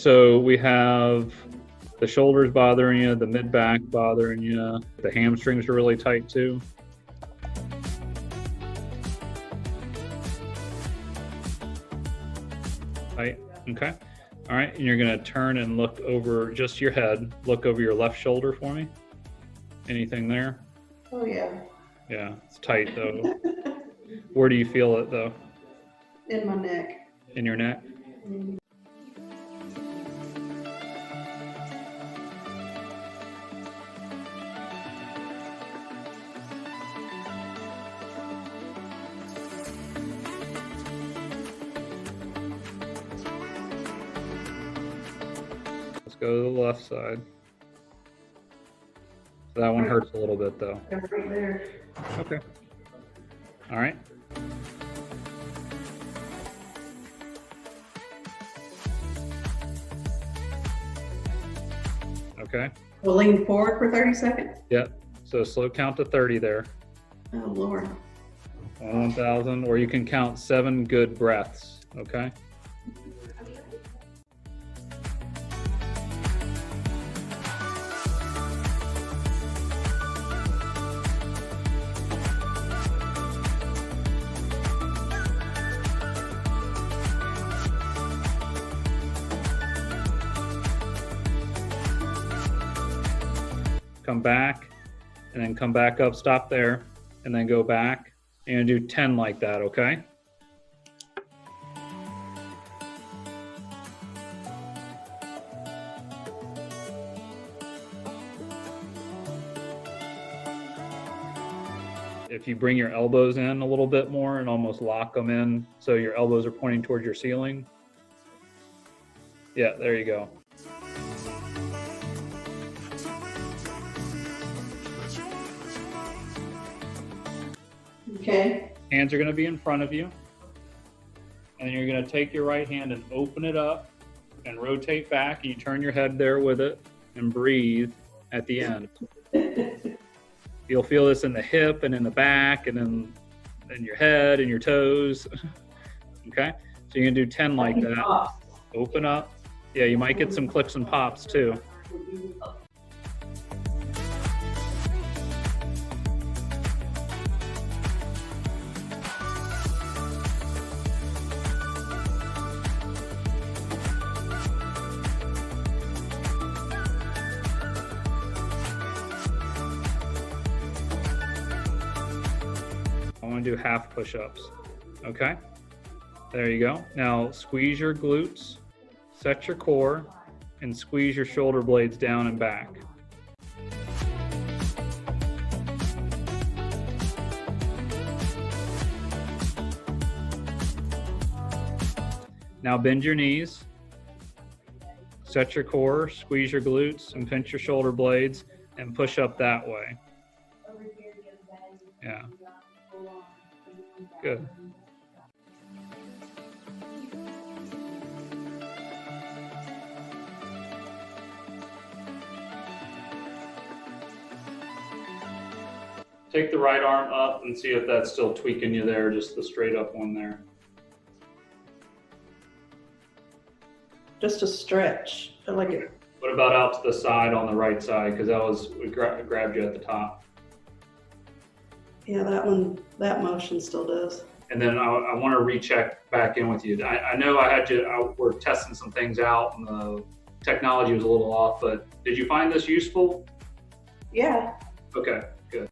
So we have the shoulders bothering you, the mid-back bothering you, the hamstrings are really tight too. Tight, okay. All right, and you're gonna turn and look over just your head. Look over your left shoulder for me. Anything there? Oh, yeah. Yeah, it's tight though. Where do you feel it though? In my neck. In your neck? Let's go to the left side. That one hurts a little bit though. They're right there. Okay. All right. Okay. We'll lean forward for 30 seconds. Yeah. So slow count to 30 there. Oh, Lord. 1,000, or you can count 7 good breaths. Okay. Come back, and then come back up, stop there, and then go back. And do 10 like that, okay? If you bring your elbows in a little bit more and almost lock them in so your elbows are pointing towards your ceiling. Yeah, there you go. Okay. Hands are going to be in front of you. And you're going to take your right hand and open it up and rotate back. You turn your head there with it and breathe at the end. You'll feel this in the hip and in the back and in your head and your toes. Okay? So you're going to do 10 like that. Open up. Yeah, you might get some clicks and pops too. I want to do half push-ups. Okay? There you go. Now squeeze your glutes, set your core, and squeeze your shoulder blades down and back. Now bend your knees, set your core, squeeze your glutes, and pinch your shoulder blades, and push up that way. Yeah. Good. Take the right arm up and see if that's still tweaking you there, just the straight up one there. Just a stretch. I like it. What about out to the side on the right side? Because that was, we grabbed you at the top. Yeah, that one, that motion still does. And then I want to recheck back in with you. I know I had you, we're testing some things out and the technology was a little off, but did you find this useful? Yeah. Okay, good.